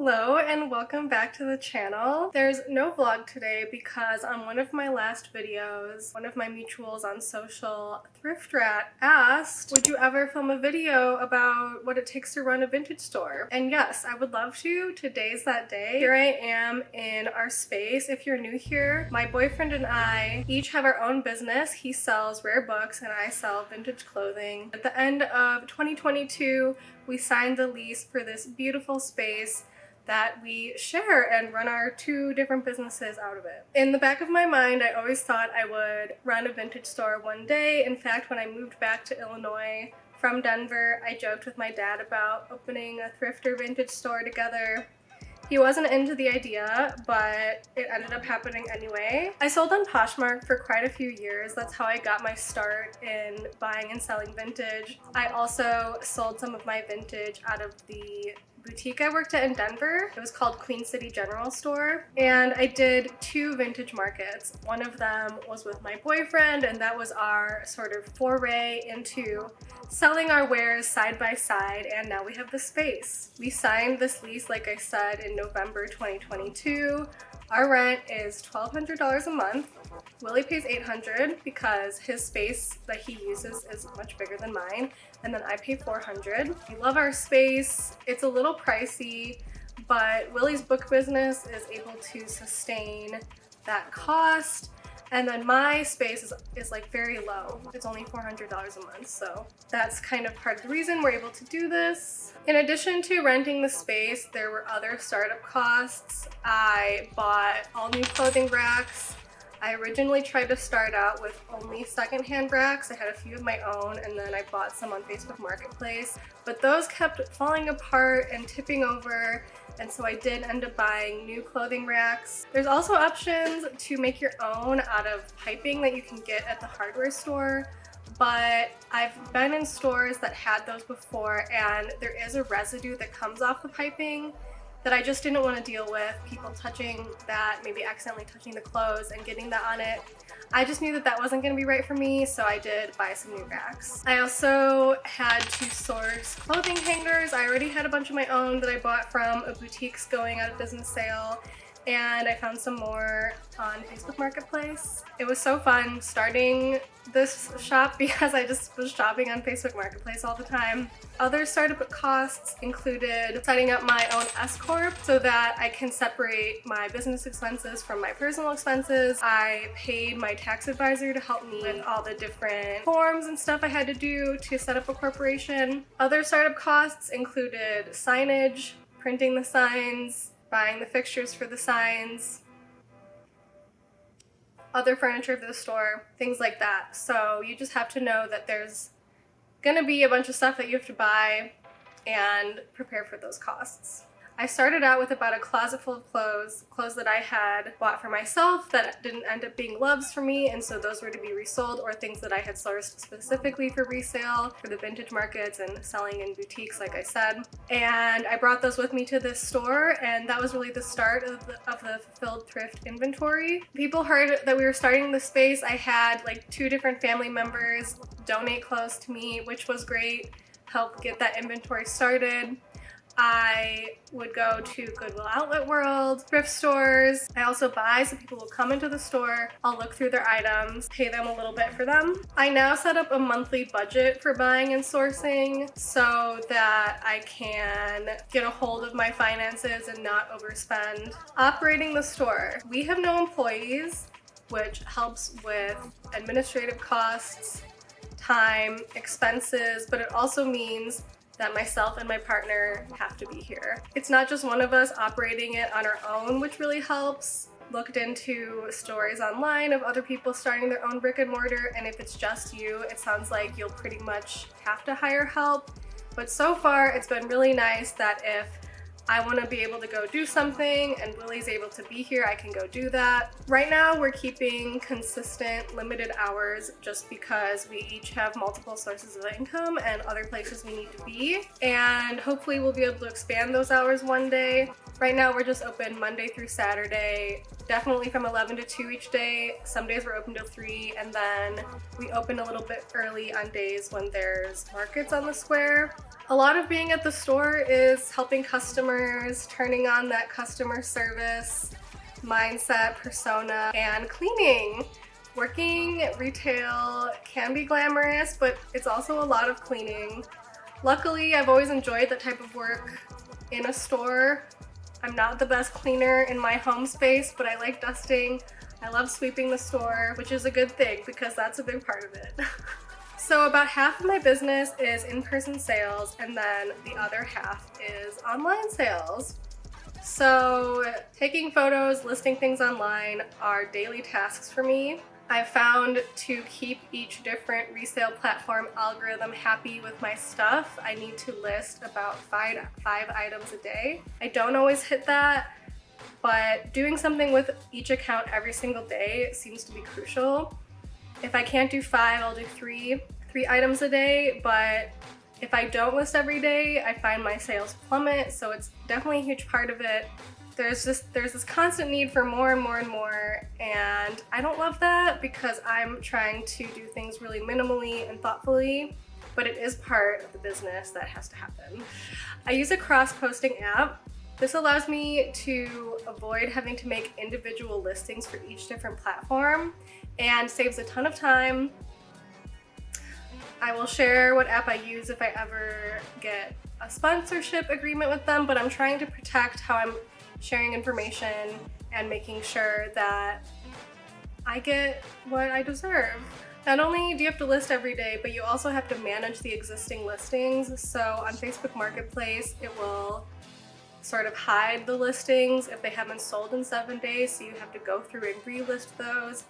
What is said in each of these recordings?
Hello and welcome back to the channel. There's no vlog today because on one of my last videos, one of my mutuals on social, Thrift Rat, asked, would you ever film a video about what it takes to run a vintage store? And yes, I would love to. Today's that day. Here I am in our space. If you're new here, my boyfriend and I each have our own business. He sells rare books and I sell vintage clothing. At the end of 2022, we signed the lease for this beautiful space that we share and run our two different businesses out of it. In the back of my mind, I always thought I would run a vintage store one day. In fact, when I moved back to Illinois from Denver, I joked with my dad about opening a thrift or vintage store together. He wasn't into the idea, but it ended up happening anyway. I sold on Poshmark for quite a few years. That's how I got my start in buying and selling vintage. I also sold some of my vintage out of the boutique I worked at in Denver. It was called Queen City General Store, and I did two vintage markets. One of them was with my boyfriend, and that was our sort of foray into selling our wares side by side, and now we have the space. We signed this lease, like I said, in November 2022. Our rent is $1,200 a month. Willie pays $800 because his space that he uses is much bigger than mine, and then I pay $400. We love our space. It's a little pricey, but Willie's book business is able to sustain that cost, and then my space is like very low. It's only $400 a month, so that's kind of part of the reason we're able to do this. In addition to renting the space, there were other startup costs. I bought all new clothing racks. I originally tried to start out with only secondhand racks. I had a few of my own, and then I bought some on Facebook Marketplace, but those kept falling apart and tipping over, and so I did end up buying new clothing racks. There's also options to make your own out of piping that you can get at the hardware store, but I've been in stores that had those before, and there is a residue that comes off the piping that I just didn't want to deal with, people touching that, maybe accidentally touching the clothes and getting that on it. I just knew that that wasn't going to be right for me, so I did buy some new racks. I also had to source clothing hangers. I already had a bunch of my own that I bought from a boutique's going out of business sale, and I found some more on Facebook Marketplace. It was so fun starting this shop because I just was shopping on Facebook Marketplace all the time. Other startup costs included setting up my own S-Corp so that I can separate my business expenses from my personal expenses. I paid my tax advisor to help me with all the different forms and stuff I had to do to set up a corporation. Other startup costs included signage, printing the signs, buying the fixtures for the signs, other furniture for the store, things like that. So you just have to know that there's gonna be a bunch of stuff that you have to buy and prepare for those costs. I started out with about a closet full of clothes that I had bought for myself that didn't end up being loves for me, and so those were to be resold, or things that I had sourced specifically for resale for the vintage markets and selling in boutiques, like I said. And I brought those with me to this store, and that was really the start of the fulfilled thrift inventory. People heard that we were starting the space. I had like 2 different family members donate clothes to me, which was great, help get that inventory started. I would go to Goodwill Outlet World, thrift stores. I also buy, so people will come into the store, I'll look through their items, pay them a little bit for them. I now set up a monthly budget for buying and sourcing so that I can get a hold of my finances and not overspend. Operating the store. We have no employees, which helps with administrative costs, time, expenses, but it also means that myself and my partner have to be here. It's not just one of us operating it on our own, which really helps. Looked into stories online of other people starting their own brick and mortar, and if it's just you, it sounds like you'll pretty much have to hire help. But so far, it's been really nice that if I want to be able to go do something and Willie's able to be here, I can go do that. Right now we're keeping consistent limited hours just because we each have multiple sources of income and other places we need to be, and hopefully we'll be able to expand those hours one day. Right now we're just open Monday through Saturday, definitely from 11 to 2 each day. Some days we're open till 3, and then we open a little bit early on days when there's markets on the square. A lot of being at the store is helping customers, turning on that customer service mindset, persona, and cleaning. Working retail can be glamorous, but it's also a lot of cleaning. Luckily, I've always enjoyed that type of work in a store. I'm not the best cleaner in my home space, but I like dusting. I love sweeping the store, which is a good thing because that's a big part of it. So about half of my business is in-person sales, and then the other half is online sales. So taking photos, listing things online are daily tasks for me. I've found to keep each different resale platform algorithm happy with my stuff, I need to list about five items a day. I don't always hit that, but doing something with each account every single day seems to be crucial. If I can't do 5, I'll do 3 items a day, but if I don't list every day, I find my sales plummet, so it's definitely a huge part of it. There's this constant need for more and more and more, and I don't love that because I'm trying to do things really minimally and thoughtfully, but it is part of the business that has to happen. I use a cross-posting app. This allows me to avoid having to make individual listings for each different platform and saves a ton of time. I will share what app I use if I ever get a sponsorship agreement with them, but I'm trying to protect how I'm sharing information and making sure that I get what I deserve. Not only do you have to list every day, but you also have to manage the existing listings. So on Facebook Marketplace, it will sort of hide the listings if they haven't sold in 7 days, so you have to go through and relist those.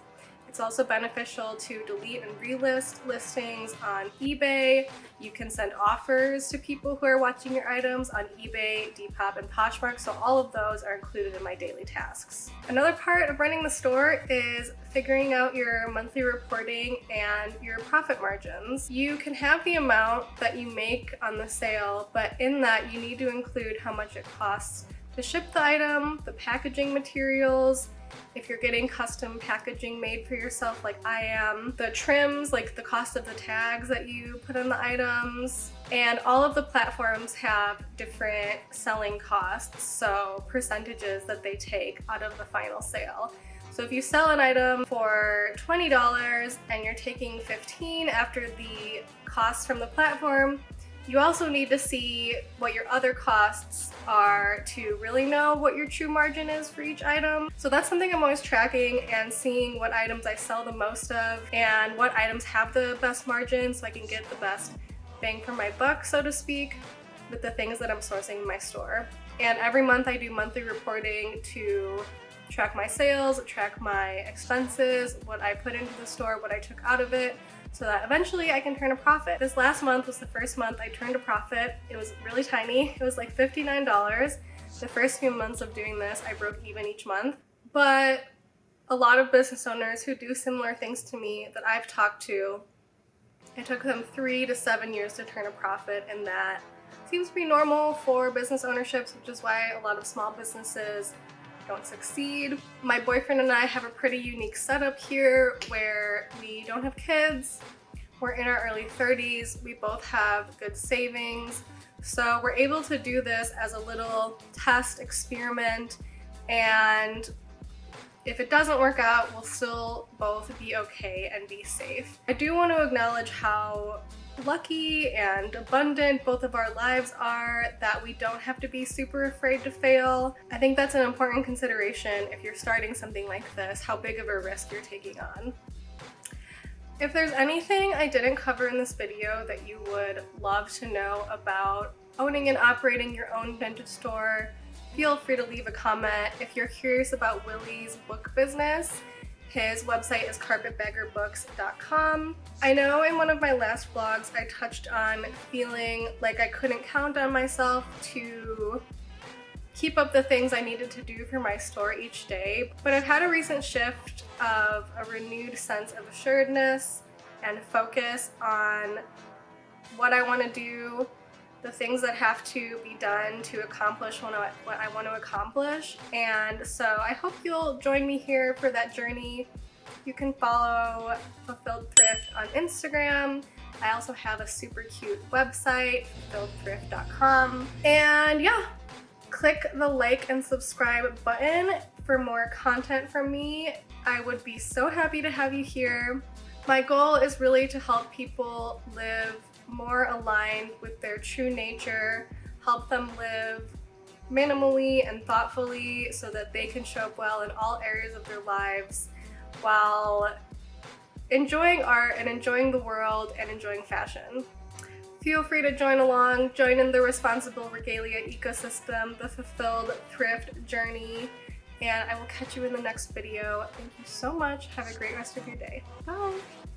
It's also beneficial to delete and relist listings on eBay. You can send offers to people who are watching your items on eBay, Depop, and Poshmark, so all of those are included in my daily tasks. Another part of running the store is figuring out your monthly reporting and your profit margins. You can have the amount that you make on the sale, but in that you need to include how much it costs to ship the item, the packaging materials, if you're getting custom packaging made for yourself like I am, the trims, like the cost of the tags that you put on the items, and all of the platforms have different selling costs, so percentages that they take out of the final sale. So if you sell an item for $20 and you're taking $15 after the cost from the platform, you also need to see what your other costs are to really know what your true margin is for each item. So that's something I'm always tracking and seeing what items I sell the most of and what items have the best margin so I can get the best bang for my buck, so to speak, with the things that I'm sourcing in my store. And every month I do monthly reporting to track my sales, track my expenses, what I put into the store, what I took out of it, so that eventually I can turn a profit. This last month was the first month I turned a profit. It was really tiny. It was like $59. The first few months of doing this, I broke even each month. But a lot of business owners who do similar things to me that I've talked to, it took them 3 to 7 years to turn a profit, and that seems to be normal for business ownerships, which is why a lot of small businesses don't succeed. My boyfriend and I have a pretty unique setup here where we don't have kids, we're in our early 30s, we both have good savings, so we're able to do this as a little test experiment, and if it doesn't work out, we'll still both be okay and be safe. I do want to acknowledge how lucky and abundant both of our lives are, that we don't have to be super afraid to fail. I think that's an important consideration if you're starting something like this, how big of a risk you're taking on. If there's anything I didn't cover in this video that you would love to know about owning and operating your own vintage store, feel free to leave a comment. If you're curious about Willie's book business, his website is carpetbaggerbooks.com. I know in one of my last vlogs I touched on feeling like I couldn't count on myself to keep up the things I needed to do for my store each day, but I've had a recent shift of a renewed sense of assuredness and focus on what I want to do the things that have to be done to accomplish what I want to accomplish. And so I hope you'll join me here for that journey. You can follow Fulfilled Thrift on Instagram. I also have a super cute website, fulfilledthrift.com. And yeah, click the like and subscribe button for more content from me. I would be so happy to have you here. My goal is really to help people live more aligned with their true nature, help them live minimally and thoughtfully so that they can show up well in all areas of their lives while enjoying art and enjoying the world and enjoying fashion. Feel free to join along, join in the Responsible Regalia ecosystem, the Fulfilled Thrift journey, and I will catch you in the next video. Thank you so much. Have a great rest of your day. Bye!